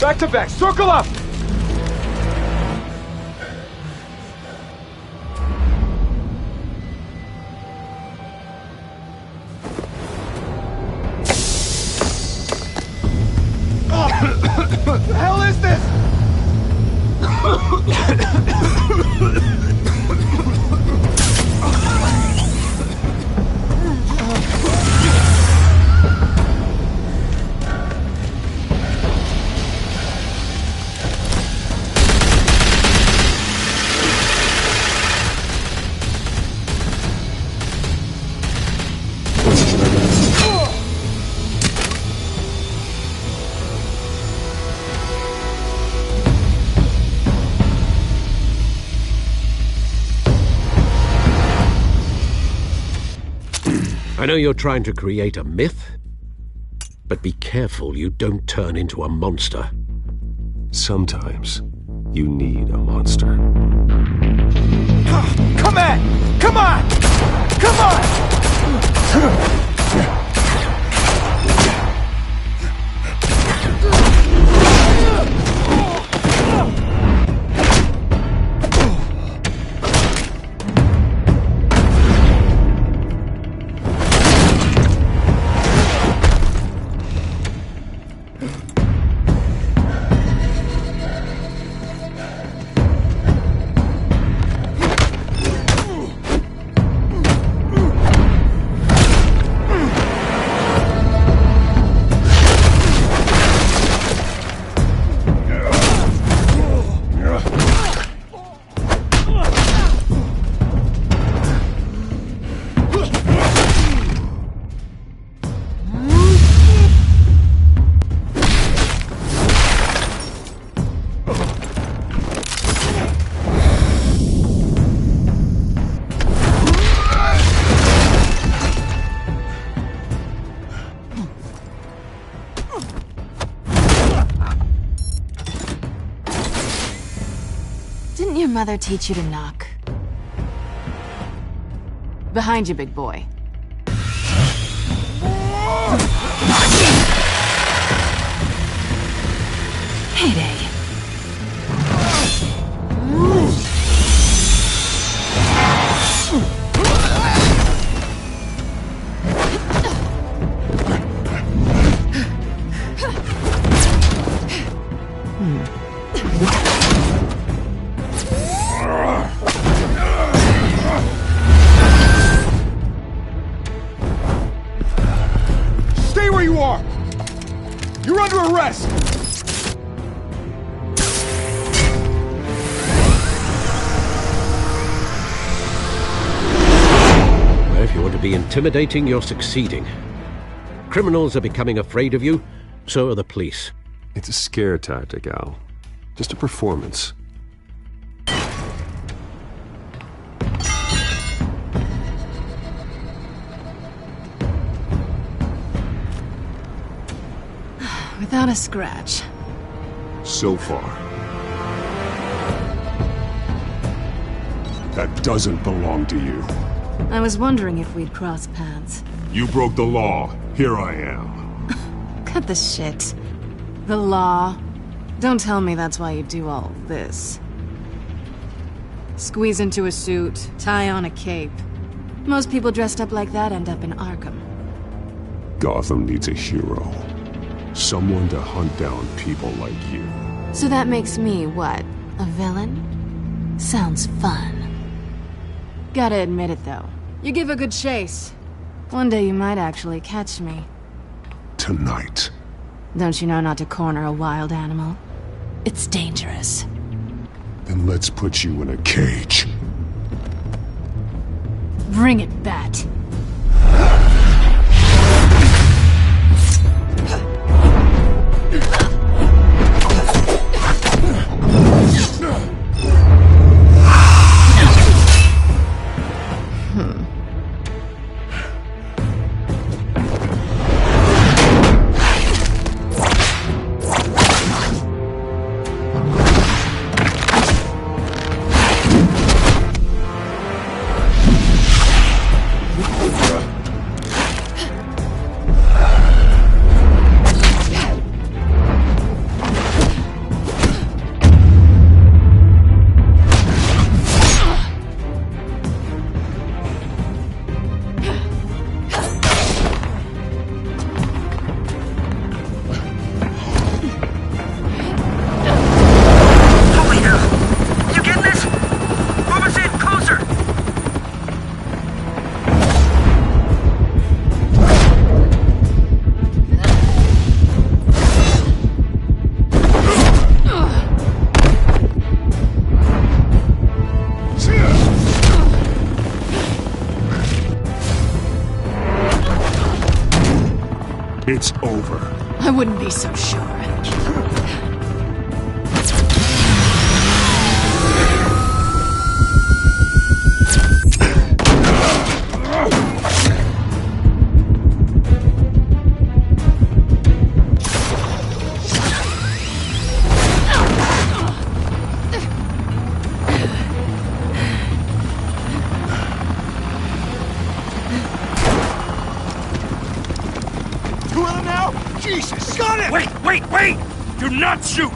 Back to back, circle up! What the hell is this? I know you're trying to create a myth, but be careful you don't turn into a monster. Sometimes you need a monster. Come on! Come on! Come on! Didn't your mother teach you to knock? Behind you, big boy. Heyday. Stay where you are! You're under arrest! Well, if you want to be intimidating, you're succeeding. Criminals are becoming afraid of you, so are the police. It's a scare tactic, Al. Just a performance. Without a scratch. So far. That doesn't belong to you. I was wondering if we'd cross paths. You broke the law. Here I am. Cut the shit. The law. Don't tell me that's why you do all this. Squeeze into a suit, tie on a cape. Most people dressed up like that end up in Arkham. Gotham needs a hero. Someone to hunt down people like you. So that makes me, what, a villain? Sounds fun. Gotta admit it, though. You give a good chase. One day you might actually catch me. Tonight. Don't you know not to corner a wild animal? It's dangerous. Then let's put you in a cage. Bring it, Bat. over. I wouldn't be so sure. Two of them now? Jesus! Got it! Wait! Do not shoot!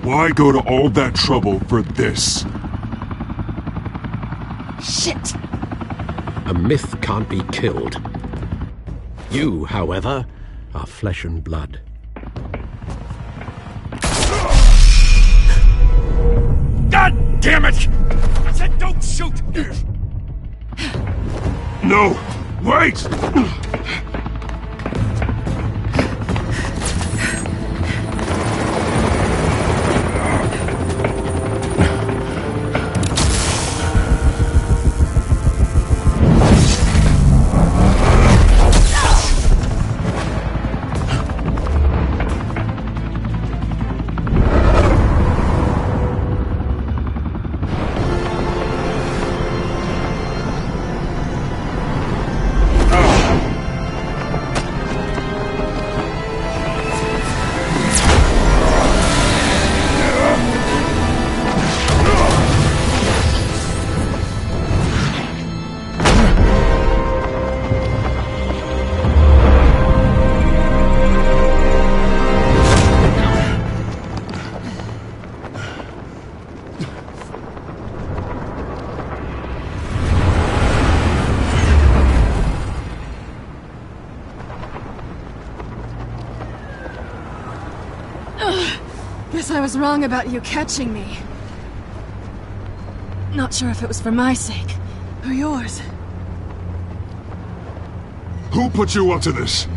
Why go to all that trouble for this? Shit! A myth can't be killed. You, however, are flesh and blood. God damn it! I said don't shoot! No! Wait! Guess I was wrong about you catching me. Not sure if it was for my sake, or yours. Who put you up to this?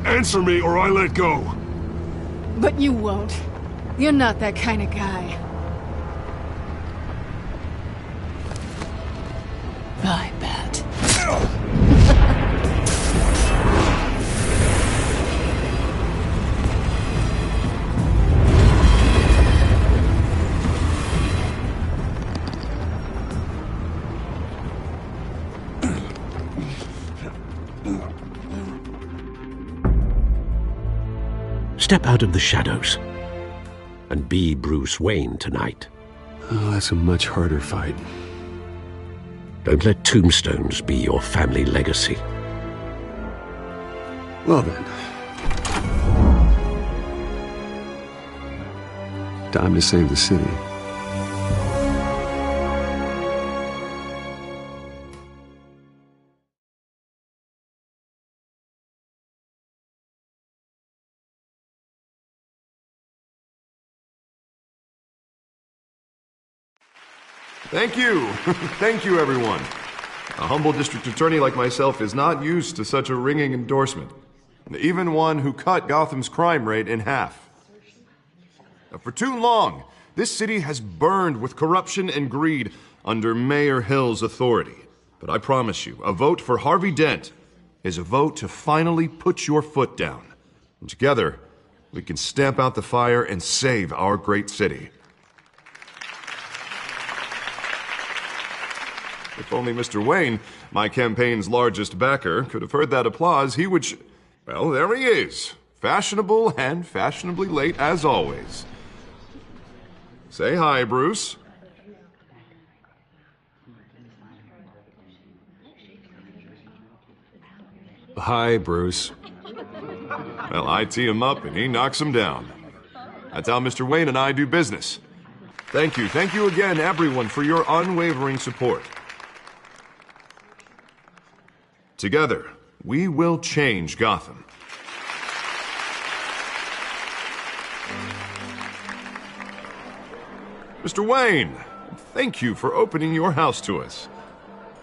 Answer me or I let go. But you won't. You're not that kind of guy. I bet. Step out of the shadows and be Bruce Wayne tonight. Oh, that's a much harder fight. Don't let tombstones be your family legacy. Well then. Time to save the city. Thank you. Thank you, everyone. A humble district attorney like myself is not used to such a ringing endorsement. Even one who cut Gotham's crime rate in half. For too long, this city has burned with corruption and greed under Mayor Hill's authority. But I promise you, a vote for Harvey Dent is a vote to finally put your foot down. And together, we can stamp out the fire and save our great city. If only Mr. Wayne, my campaign's largest backer, could have heard that applause, he would well, there he is. Fashionable and fashionably late as always. Say hi, Bruce. Hi, Bruce. Well, I tee him up and he knocks him down. That's how Mr. Wayne and I do business. Thank you. Thank you again, everyone, for your unwavering support. Together, we will change Gotham. Mr. Wayne, thank you for opening your house to us.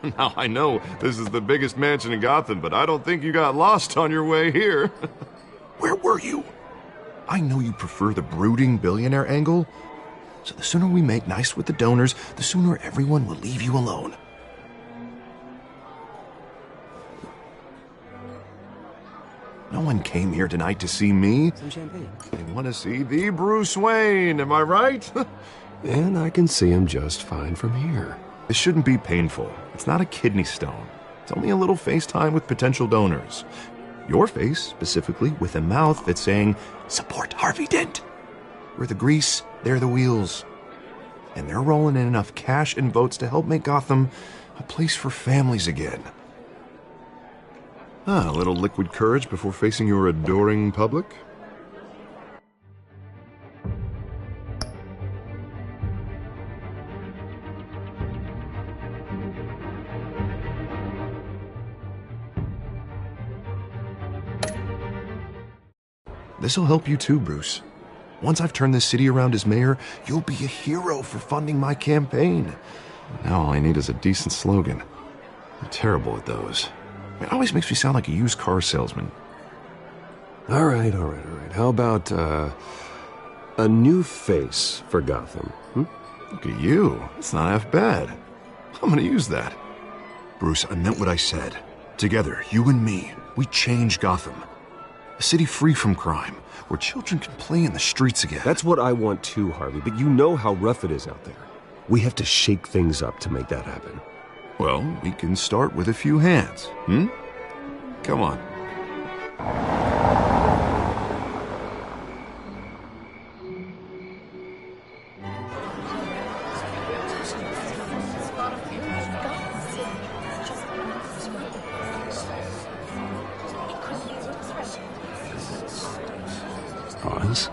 Now, I know this is the biggest mansion in Gotham, but I don't think you got lost on your way here. Where were you? I know you prefer the brooding billionaire angle, so the sooner we make nice with the donors, the sooner everyone will leave you alone. No one came here tonight to see me. Some champagne. They want to see the Bruce Wayne, am I right? And I can see him just fine from here. This shouldn't be painful. It's not a kidney stone. It's only a little FaceTime with potential donors. Your face, specifically, with a mouth that's saying, support Harvey Dent. We're the grease, they're the wheels. And they're rolling in enough cash and votes to help make Gotham a place for families again. A little liquid courage before facing your adoring public. This'll help you too, Bruce. Once I've turned this city around as mayor, you'll be a hero for funding my campaign. Now all I need is a decent slogan. I'm terrible at those. It always makes me sound like a used car salesman. All right. How about, a new face for Gotham? Look at you. It's not half bad. I'm gonna use that. Bruce, I meant what I said. Together, you and me, we change Gotham. A city free from crime, where children can play in the streets again. That's what I want too, Harvey, but you know how rough it is out there. We have to shake things up to make that happen. Well, we can start with a few hands, Come on. Pause.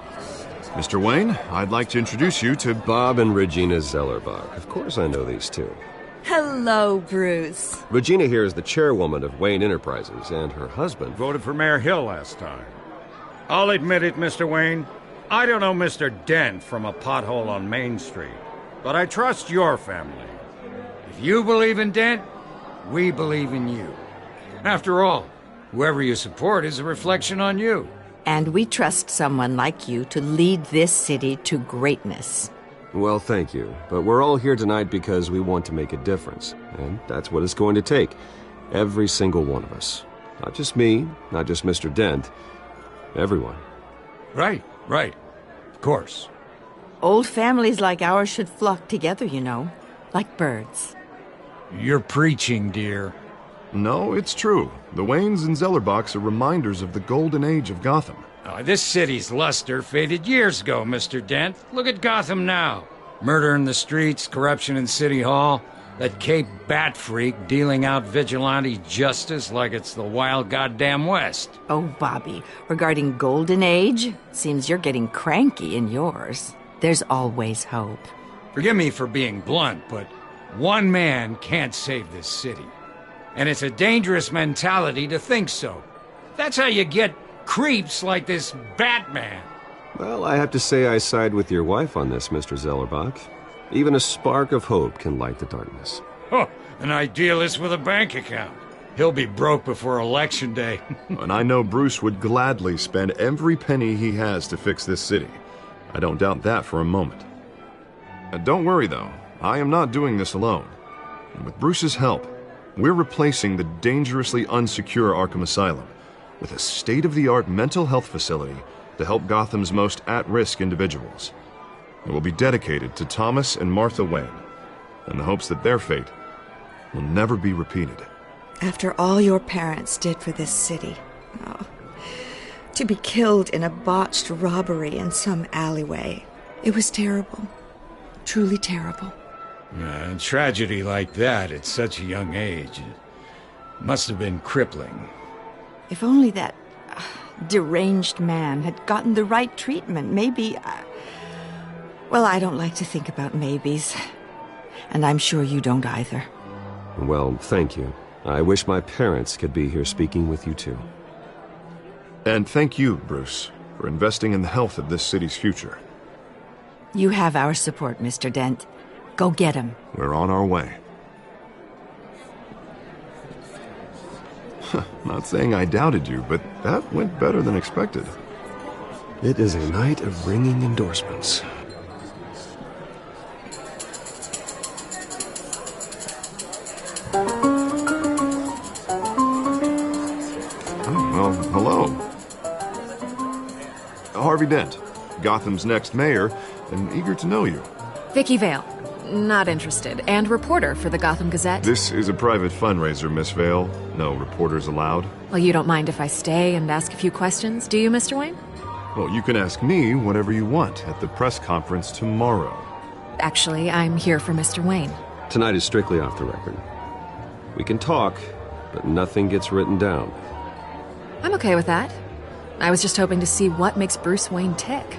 Mr. Wayne, I'd like to introduce you to Bob and Regina Zellerbach. Of course I know these two. Hello, Bruce. Regina here is the chairwoman of Wayne Enterprises, and her husband... Voted for Mayor Hill last time. I'll admit it, Mr. Wayne. I don't know Mr. Dent from a pothole on Main Street, but I trust your family. If you believe in Dent, we believe in you. After all, whoever you support is a reflection on you. And we trust someone like you to lead this city to greatness. Well, thank you. But we're all here tonight because we want to make a difference. And that's what it's going to take. Every single one of us. Not just me, not just Mr. Dent. Everyone. Right. Of course. Old families like ours should flock together, you know. Like birds. You're preaching, dear. No, it's true. The Waynes and Zellerbachs are reminders of the golden age of Gotham. This city's luster faded years ago, Mr. Dent. Look at Gotham now. Murder in the streets, corruption in City Hall, that Cape Bat freak dealing out vigilante justice like it's the wild goddamn West. Oh, Bobby, regarding Golden Age, seems you're getting cranky in yours. There's always hope. Forgive me for being blunt, but one man can't save this city. And it's a dangerous mentality to think so. That's how you get creeps like this BatMan. Well, I have to say I side with your wife on this, Mr. Zellerbach. Even a spark of hope can light the darkness. Oh, an idealist with a bank account. He'll be broke before Election Day. And I know Bruce would gladly spend every penny he has to fix this city. I don't doubt that for a moment. Don't worry, though. I am not doing this alone. And with Bruce's help, we're replacing the dangerously unsecure Arkham Asylum with a state-of-the-art mental health facility to help Gotham's most at-risk individuals. It will be dedicated to Thomas and Martha Wayne, in the hopes that their fate will never be repeated. After all your parents did for this city, to be killed in a botched robbery in some alleyway, it was terrible. Truly terrible. A tragedy like that at such a young age must have been crippling. If only that deranged man had gotten the right treatment, maybe... Well, I don't like to think about maybes. And I'm sure you don't either. Well, thank you. I wish my parents could be here speaking with you too. And thank you, Bruce, for investing in the health of this city's future. You have our support, Mr. Dent. Go get him. We're on our way. Not saying I doubted you, but that went better than expected. It is a night of ringing endorsements. Oh, well, hello. Harvey Dent, Gotham's next mayor, and eager to know you. Vicky Vale. Not interested. And reporter for the Gotham Gazette. This is a private fundraiser, Miss Vale. No reporters allowed. Well, you don't mind if I stay and ask a few questions, do you, Mr. Wayne? Well, you can ask me whatever you want at the press conference tomorrow. Actually, I'm here for Mr. Wayne. Tonight is strictly off the record. We can talk, but nothing gets written down. I'm okay with that. I was just hoping to see what makes Bruce Wayne tick.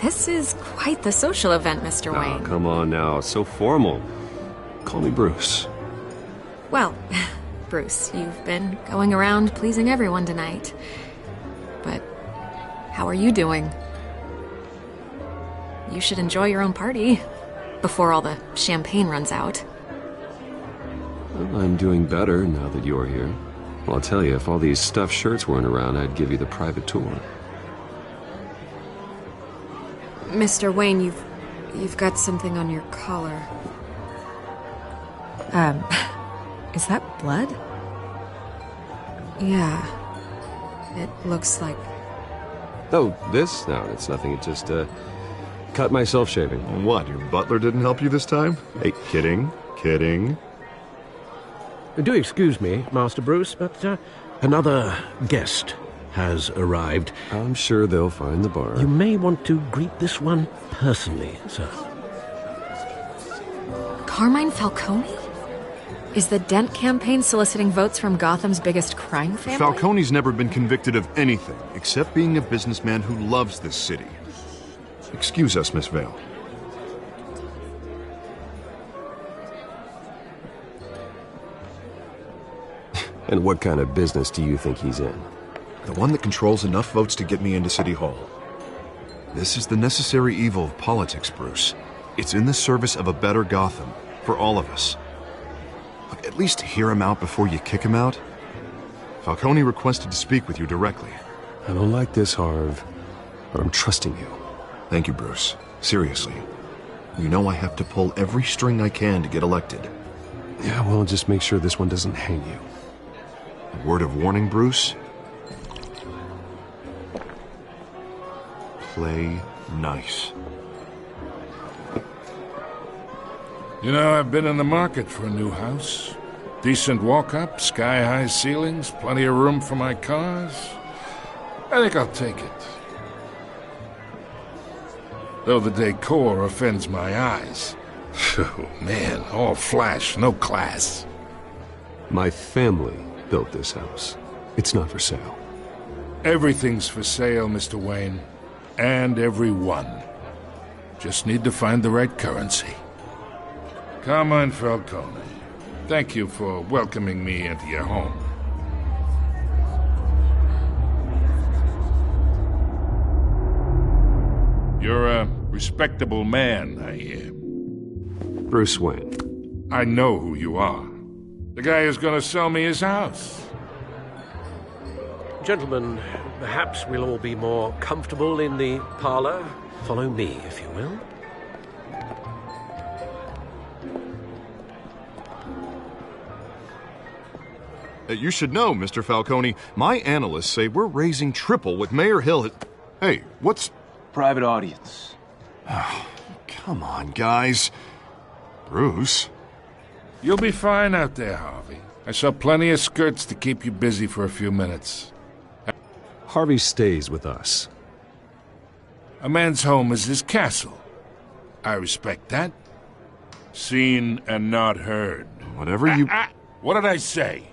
This is quite the social event, Mr. Wayne. Oh, come on now. It's so formal. Call me Bruce. Well, Bruce, you've been going around pleasing everyone tonight. But how are you doing? You should enjoy your own party before all the champagne runs out. Well, I'm doing better now that you're here. Well, I'll tell you, if all these stuffed shirts weren't around, I'd give you the private tour. Mr. Wayne, you've got something on your collar. Is that blood? Yeah. It looks like... Oh, this? No, it's nothing. It just, cut myself shaving. What, your butler didn't help you this time? Hey, kidding. Do excuse me, Master Bruce, but another guest has arrived. I'm sure they'll find the bar. You may want to greet this one personally, sir. Carmine Falcone? Is the Dent campaign soliciting votes from Gotham's biggest crime family? Falcone's never been convicted of anything except being a businessman who loves this city. Excuse us, Miss Vale. And what kind of business do you think he's in? The one that controls enough votes to get me into City Hall. This is the necessary evil of politics, Bruce. It's in the service of a better Gotham, for all of us. Look, at least hear him out before you kick him out. Falcone requested to speak with you directly. I don't like this, Harv, but I'm trusting you. Thank you, Bruce. Seriously. You know I have to pull every string I can to get elected. Yeah, well, just make sure this one doesn't hang you. A word of warning, Bruce? Play nice. You know, I've been in the market for a new house. Decent walk-up, sky-high ceilings, plenty of room for my cars. I think I'll take it. Though the decor offends my eyes. Oh, man, all flash, no class. My family built this house. It's not for sale. Everything's for sale, Mr. Wayne. And everyone. Just need to find the right currency. Carmine Falcone, thank you for welcoming me into your home. You're a respectable man, I hear. Bruce Wayne. I know who you are. The guy who's gonna sell me his house. Gentlemen, perhaps we'll all be more comfortable in the parlor. Follow me, if you will. You should know, Mr. Falcone, my analysts say we're raising triple what Mayor Hill had... Hey, what's... Private audience. Oh, come on, guys. Bruce? You'll be fine out there, Harvey. I saw plenty of skirts to keep you busy for a few minutes. Harvey stays with us. A man's home is his castle. I respect that. Seen and not heard. Whatever you... What did I say?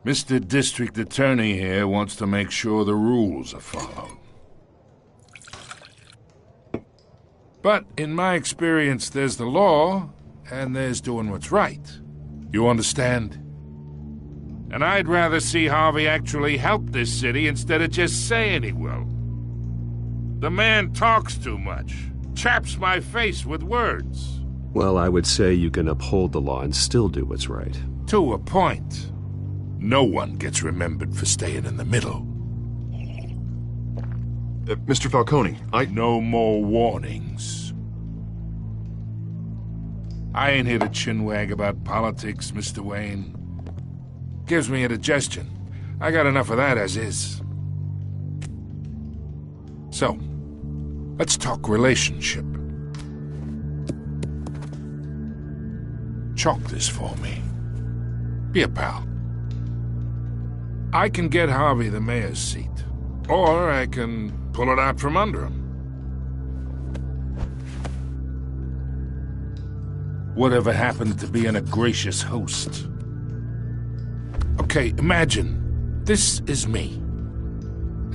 Mr. District Attorney here wants to make sure the rules are followed. But in my experience, there's the law, and there's doing what's right. You understand? And I'd rather see Harvey actually help this city instead of just saying he will. The man talks too much, chaps my face with words. Well, I would say you can uphold the law and still do what's right. To a point. No one gets remembered for staying in the middle. Mr. Falcone, No more warnings. I ain't here to chinwag about politics, Mr. Wayne. Gives me indigestion. I got enough of that as is. So, let's talk relationship. Chalk this for me. Be a pal. I can get Harvey the mayor's seat, or I can pull it out from under him. Whatever happened to being a gracious host? Okay, imagine, this is me.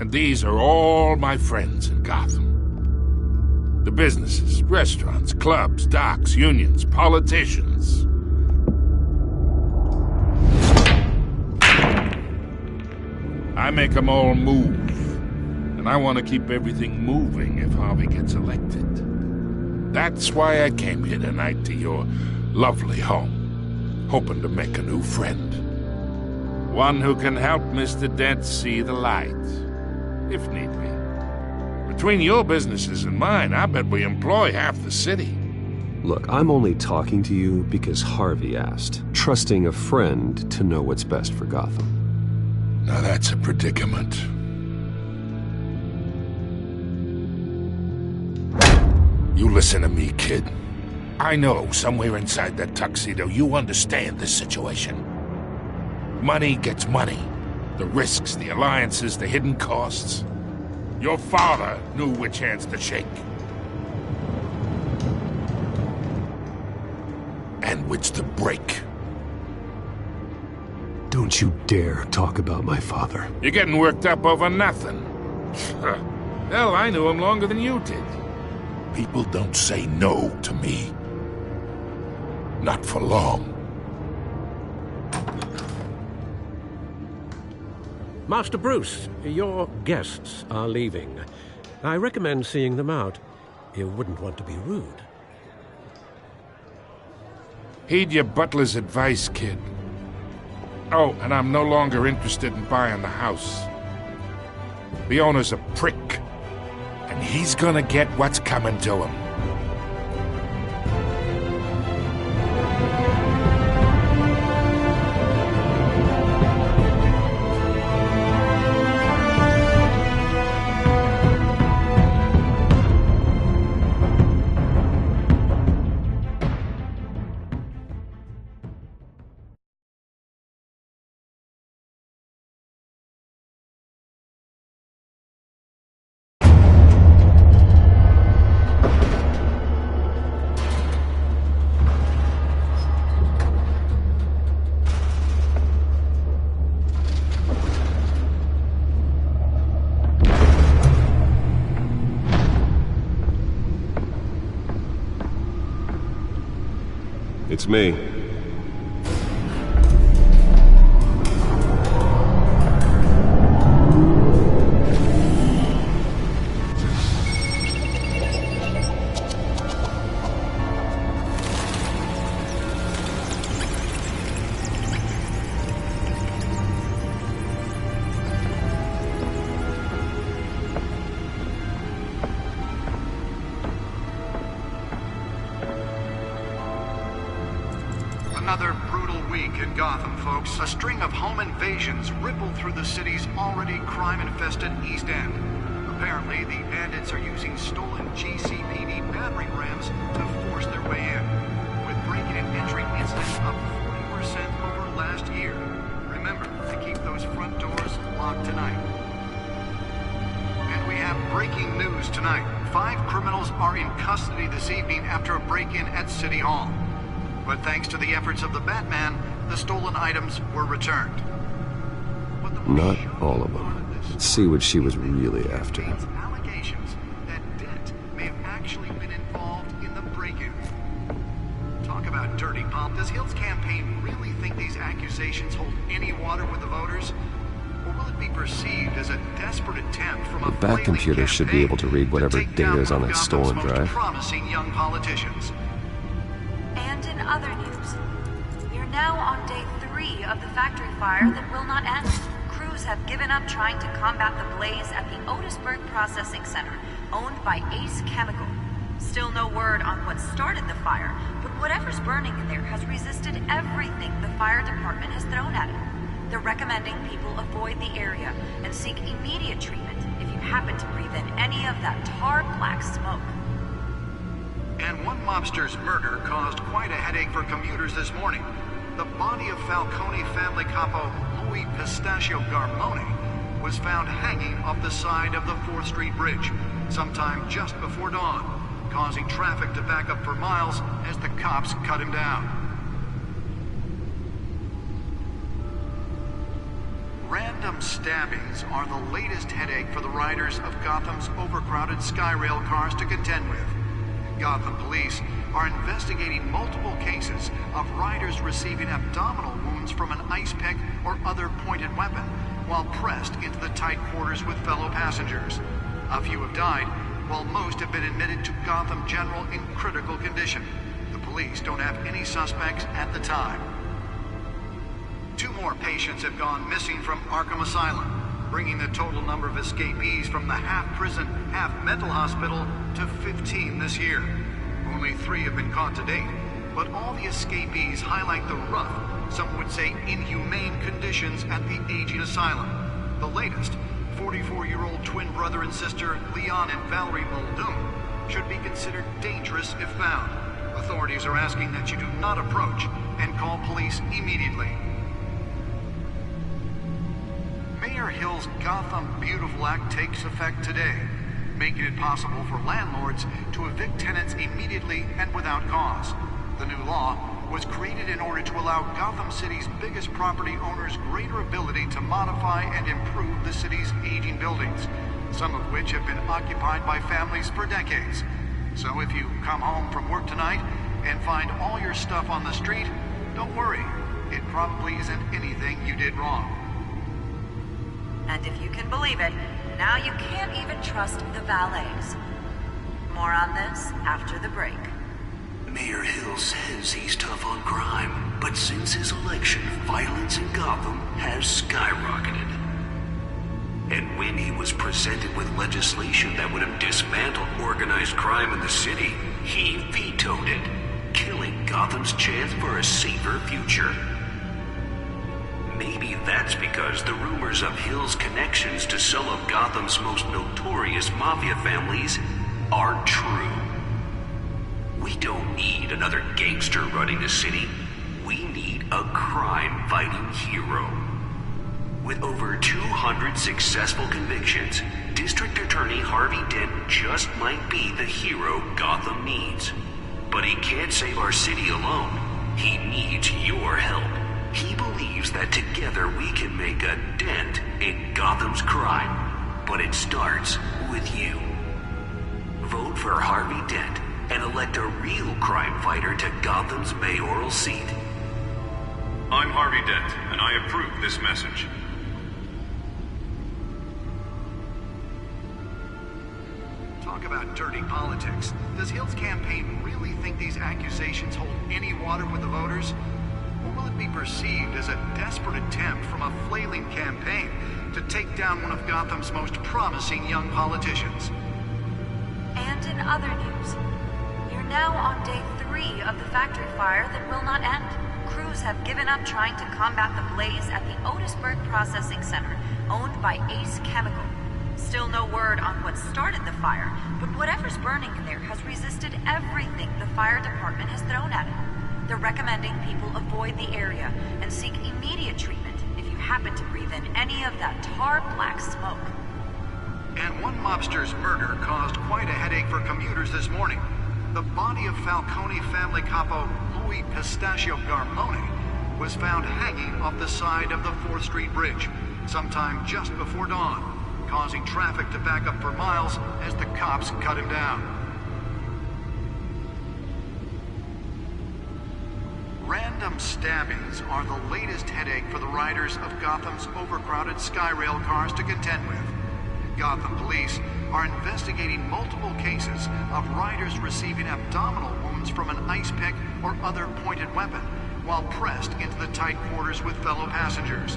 And these are all my friends in Gotham. The businesses, restaurants, clubs, docks, unions, politicians. I make them all move. And I want to keep everything moving if Harvey gets elected. That's why I came here tonight to your lovely home, hoping to make a new friend. One who can help Mr. Dent see the light, if need be. Between your businesses and mine, I bet we employ half the city. Look, I'm only talking to you because Harvey asked, trusting a friend to know what's best for Gotham. Now that's a predicament. You listen to me, kid. I know somewhere inside that tuxedo you understand this situation. Money gets money. The risks, the alliances, the hidden costs. Your father knew which hands to shake. And which to break. Don't you dare talk about my father. You're getting worked up over nothing. Hell, I knew him longer than you did. People don't say no to me. Not for long. Master Bruce, your guests are leaving. I recommend seeing them out. You wouldn't want to be rude. Heed your butler's advice, kid. Oh, and I'm no longer interested in buying the house. The owner's a prick. And he's gonna get what's coming to him. It's me. Another brutal week in Gotham, folks. A string of home invasions ripple through the city's already crime-infested East End. Apparently, the bandits are using stolen GCPD battering rams to force their way in, with break-in and entry incidents up 40% over last year. Remember to keep those front doors locked tonight. And we have breaking news tonight. 5 criminals are in custody this evening after a break-in at City Hall. But thanks to the efforts of the BatMan, the stolen items were returned. not all of them. Let's see what she was really after. Allegations that Dent may have actually been involved in the break-in. Talk about dirty pop. Does Hill's campaign really think these accusations hold any water with the voters? Or will it be perceived as a desperate attempt from a Bat computer should be able to read whatever data is on that stolen drive. Promising young politicians. And in other news, you're now on day 3 of the factory fire that will not end. Crews have given up trying to combat the blaze at the Otisburg Processing Center, owned by Ace Chemical. Still no word on what started the fire, but whatever's burning in there has resisted everything the fire department has thrown at it. They're recommending people avoid the area and seek immediate treatment if you happen to breathe in any of that tar black smoke. And one mobster's murder caused quite a headache for commuters this morning. The body of Falcone family capo Louis Pistachio Garmone was found hanging off the side of the 4th Street Bridge sometime just before dawn, causing traffic to back up for miles as the cops cut him down. Random stabbings are the latest headache for the riders of Gotham's overcrowded Skyrail cars to contend with. Gotham police are investigating multiple cases of riders receiving abdominal wounds from an ice pick or other pointed weapon while pressed into the tight quarters with fellow passengers. A few have died, while most have been admitted to Gotham General in critical condition. The police don't have any suspects at the time. 2 more patients have gone missing from Arkham Asylum, bringing the total number of escapees from the half-prison, half-mental hospital to 15 this year. Only 3 have been caught to date, but all the escapees highlight the rough, some would say inhumane conditions at the aging asylum. The latest, 44-year-old twin brother and sister Leon and Valerie Muldoon, should be considered dangerous if found. Authorities are asking that you do not approach and call police immediately. Mayor Hill's Gotham Beautiful Act takes effect today, making it possible for landlords to evict tenants immediately and without cause. The new law was created in order to allow Gotham City's biggest property owners greater ability to modify and improve the city's aging buildings, some of which have been occupied by families for decades. So if you come home from work tonight and find all your stuff on the street, don't worry. It probably isn't anything you did wrong. And if you can believe it, now you can't even trust the valets. More on this after the break. Mayor Hill says he's tough on crime, but since his election, violence in Gotham has skyrocketed. And when he was presented with legislation that would have dismantled organized crime in the city, he vetoed it, killing Gotham's chance for a safer future. Maybe that's because the rumors of Hill's connections to some of Gotham's most notorious mafia families are true. We don't need another gangster running the city. We need a crime-fighting hero. With over 200 successful convictions, District Attorney Harvey Dent just might be the hero Gotham needs. But he can't save our city alone. He needs your help. He believes that together we can make a dent in Gotham's crime. But it starts with you. Vote for Harvey Dent and elect a real crime fighter to Gotham's mayoral seat. I'm Harvey Dent, and I approve this message. Talk about dirty politics. Does Hill's campaign really think these accusations hold any water with the voters? Or will it be perceived as a desperate attempt from a flailing campaign to take down one of Gotham's most promising young politicians? And in other news, you're now on day 3 of the factory fire that will not end. Crews have given up trying to combat the blaze at the Otisburg Processing Center, owned by Ace Chemical. Still no word on what started the fire, but whatever's burning in there has resisted everything the fire department has thrown at it. They're recommending people avoid the area and seek immediate treatment if you happen to breathe in any of that tar black smoke. And one mobster's murder caused quite a headache for commuters this morning. The body of Falcone family capo Louis Pistachio Garmone was found hanging off the side of the 4th Street Bridge sometime just before dawn, causing traffic to back up for miles as the cops cut him down. Random stabbings are the latest headache for the riders of Gotham's overcrowded Skyrail cars to contend with. Gotham police are investigating multiple cases of riders receiving abdominal wounds from an ice pick or other pointed weapon while pressed into the tight quarters with fellow passengers.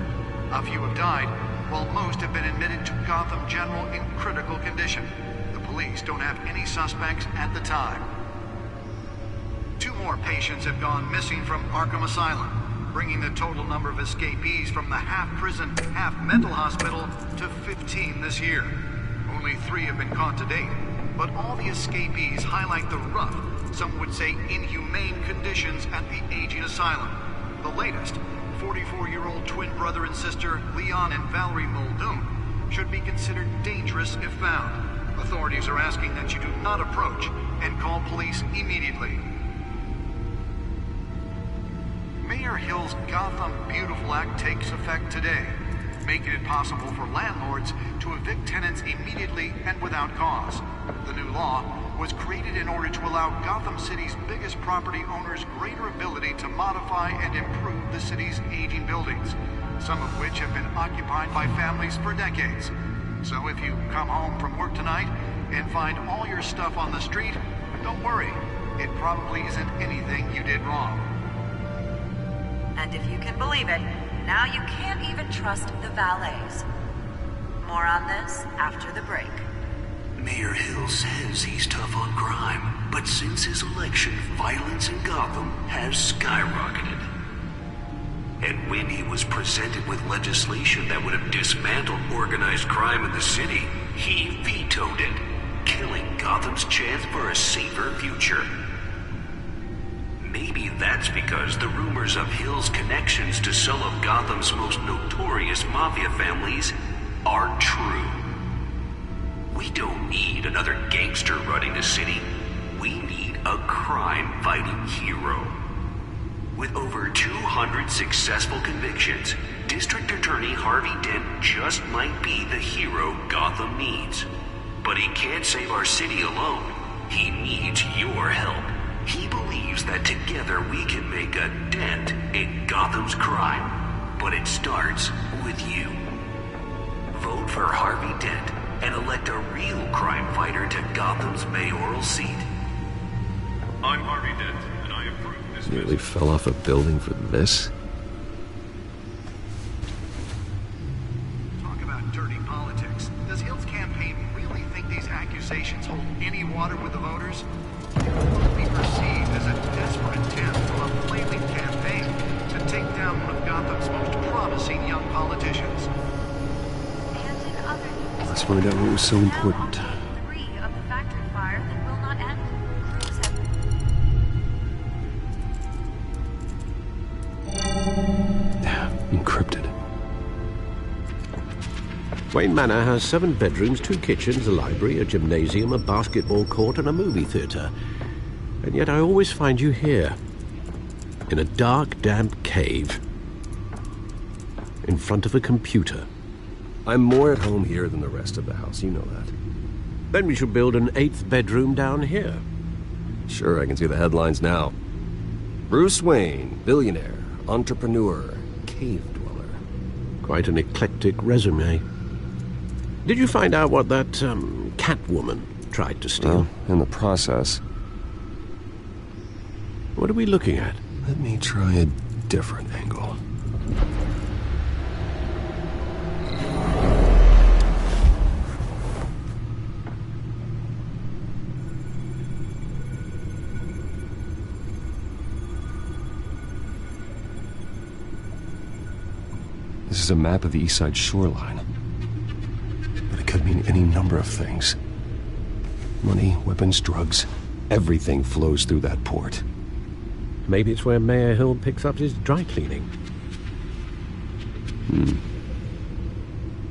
A few have died, while most have been admitted to Gotham General in critical condition. The police don't have any suspects at the time. 2 more patients have gone missing from Arkham Asylum, bringing the total number of escapees from the half-prison, half-mental hospital to 15 this year. Only 3 have been caught to date, but all the escapees highlight the rough, some would say inhumane conditions at the aging asylum. The latest, 44-year-old twin brother and sister Leon and Valerie Muldoon, should be considered dangerous if found. Authorities are asking that you do not approach and call police immediately. Mayor Hill's Gotham Beautiful Act takes effect today, making it possible for landlords to evict tenants immediately and without cause. The new law was created in order to allow Gotham City's biggest property owners greater ability to modify and improve the city's aging buildings, some of which have been occupied by families for decades. So if you come home from work tonight and find all your stuff on the street, don't worry. It probably isn't anything you did wrong. And if you can believe it, now you can't even trust the valets. More on this after the break. Mayor Hill says he's tough on crime, but since his election, violence in Gotham has skyrocketed. And when he was presented with legislation that would have dismantled organized crime in the city, he vetoed it, killing Gotham's chance for a safer future. Maybe that's because the rumors of Hill's connections to some of Gotham's most notorious mafia families are true. We don't need another gangster running the city. We need a crime-fighting hero. With over 200 successful convictions, District Attorney Harvey Dent just might be the hero Gotham needs. But he can't save our city alone. He needs your help. He believes that together we can make a dent in Gotham's crime. But it starts with you. Vote for Harvey Dent and elect a real crime fighter to Gotham's mayoral seat. I'm Harvey Dent, and I approve this Nearly fell off a building for this? Talk about dirty politics. Does Hill's campaign really think these accusations hold any water with the voters? It will be perceived as a desperate attempt from a flailing campaign to take down one of Gotham's most promising young politicians. Let's find out what was so important. 3 of the factory fire that will not end. Crews have... Encrypted. Wayne Manor has 7 bedrooms, 2 kitchens, a library, a gymnasium, a basketball court, and a movie theater. And yet I always find you here, in a dark, damp cave, in front of a computer. I'm more at home here than the rest of the house, you know that. Then we should build an 8th bedroom down here. Sure, I can see the headlines now. Bruce Wayne, billionaire, entrepreneur, cave dweller. Quite an eclectic resume. Did you find out what that, Catwoman tried to steal? Well, in the process. What are we looking at? Let me try a different angle. This is a map of the East Side shoreline. But it could mean any number of things. Money, weapons, drugs, everything flows through that port. Maybe it's where Mayor Hill picks up his dry cleaning.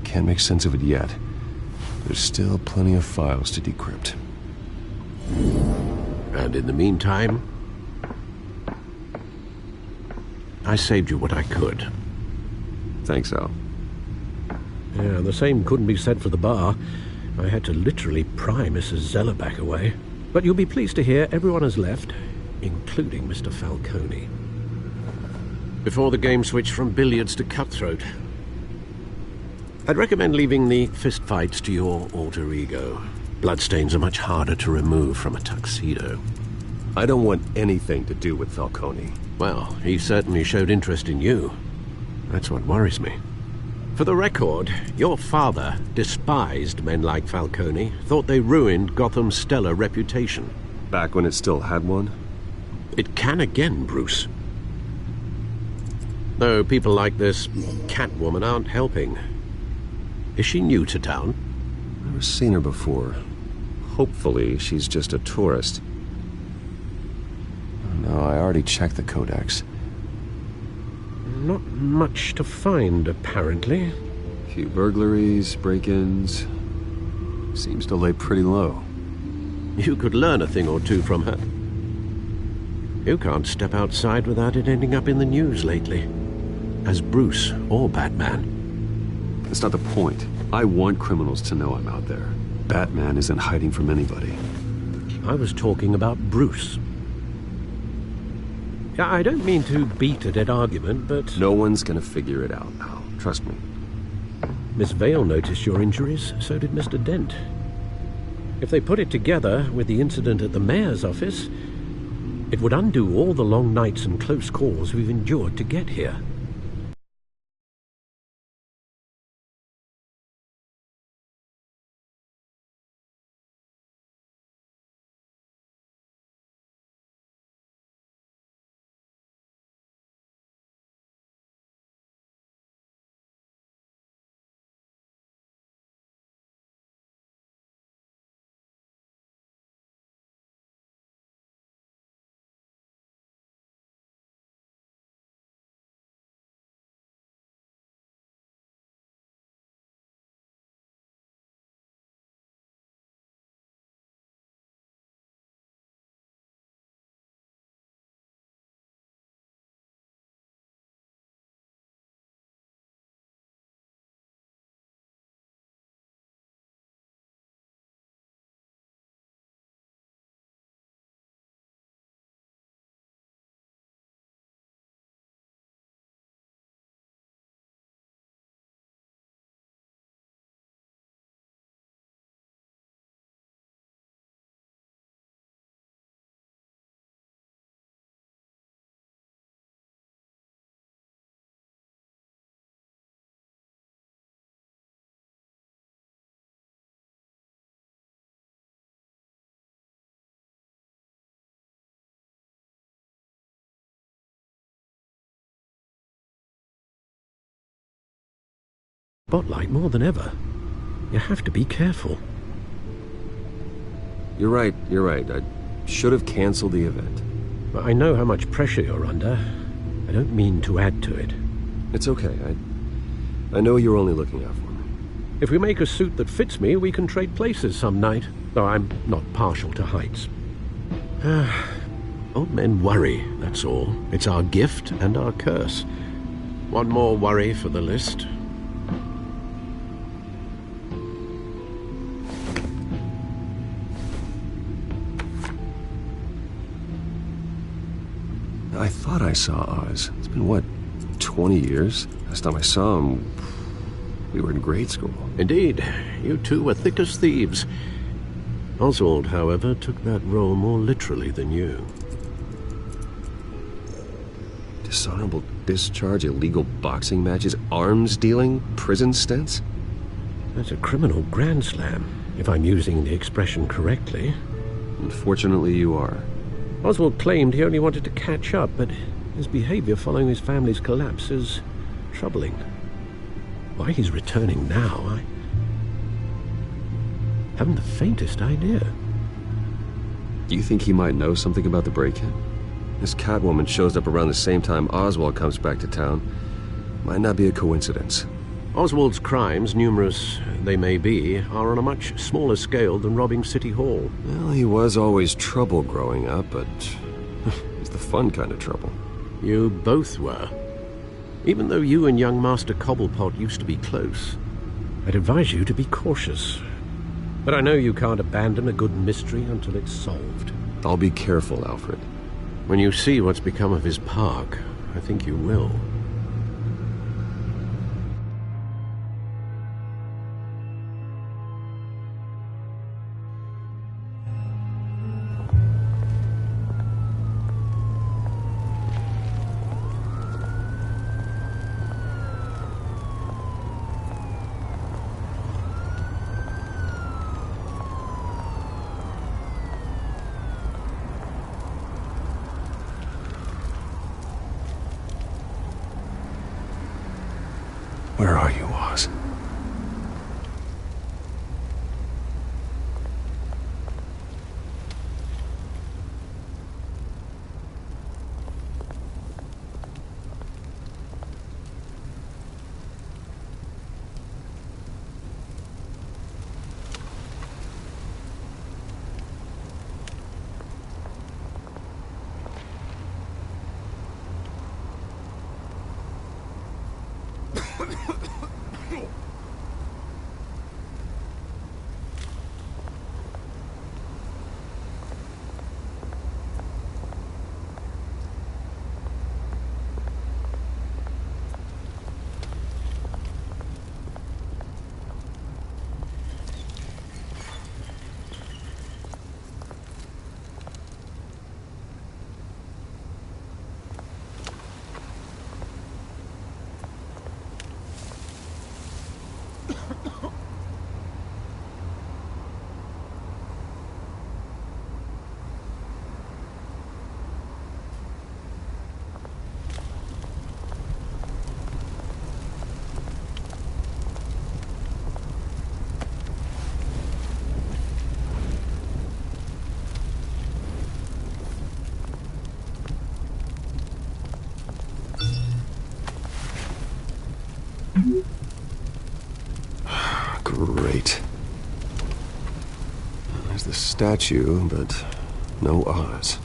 Can't make sense of it yet. There's still plenty of files to decrypt. And in the meantime, I saved you what I could. Thanks, Al. Yeah, the same couldn't be said for the bar. I had to literally pry Mrs. Zellerback away. But you'll be pleased to hear everyone has left, including Mr. Falcone. Before the game switched from billiards to cutthroat. I'd recommend leaving the fistfights to your alter ego. Bloodstains are much harder to remove from a tuxedo. I don't want anything to do with Falcone. Well, he certainly showed interest in you. That's what worries me. For the record, your father despised men like Falcone, thought they ruined Gotham's stellar reputation. Back when it still had one? It can again, Bruce. Though people like this Catwoman aren't helping. Is she new to town? Never seen her before. Hopefully, she's just a tourist. No, I already checked the codex. Not much to find, apparently. A few burglaries, break-ins. Seems to lay pretty low. You could learn a thing or two from her. You can't step outside without it ending up in the news lately. As Bruce or Batman. That's not the point. I want criminals to know I'm out there. Batman isn't hiding from anybody. I was talking about Bruce. I don't mean to beat a dead argument, but... No one's gonna figure it out, Al. Trust me. Miss Vale noticed your injuries, so did Mr. Dent. If they put it together with the incident at the mayor's office, it would undo all the long nights and close calls we've endured to get here. Spotlight more than ever. You have to be careful. You're right. I should have canceled the event. But I know how much pressure you're under. I don't mean to add to it. It's okay. I know you're only looking out for me. If we make a suit that fits me, we can trade places some night. Though I'm not partial to heights. Old men worry, that's all. It's our gift and our curse. One more worry for the list. I thought I saw Oz. It's been, what, 20 years? Last time I saw him, we were in grade school. Indeed. You two were thick as thieves. Oswald, however, took that role more literally than you. Dishonorable discharge, illegal boxing matches, arms dealing, prison stints? That's a criminal grand slam, if I'm using the expression correctly. Unfortunately, you are. Oswald claimed he only wanted to catch up, but his behavior following his family's collapse is troubling. Why he's returning now, I haven't the faintest idea. You think he might know something about the break-in? This Catwoman shows up around the same time Oswald comes back to town. Might not be a coincidence. Oswald's crimes, numerous they may be, are on a much smaller scale than robbing City Hall. Well, he was always trouble growing up, but it's the fun kind of trouble. You both were. Even though you and young Master Cobblepot used to be close. I'd advise you to be cautious. But I know you can't abandon a good mystery until it's solved. I'll be careful, Alfred. When you see what's become of his park, I think you will. Where are you, Oz? Great. There's the statue, but no Oz.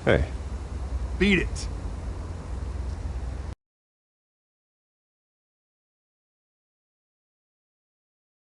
Hey. Beat it.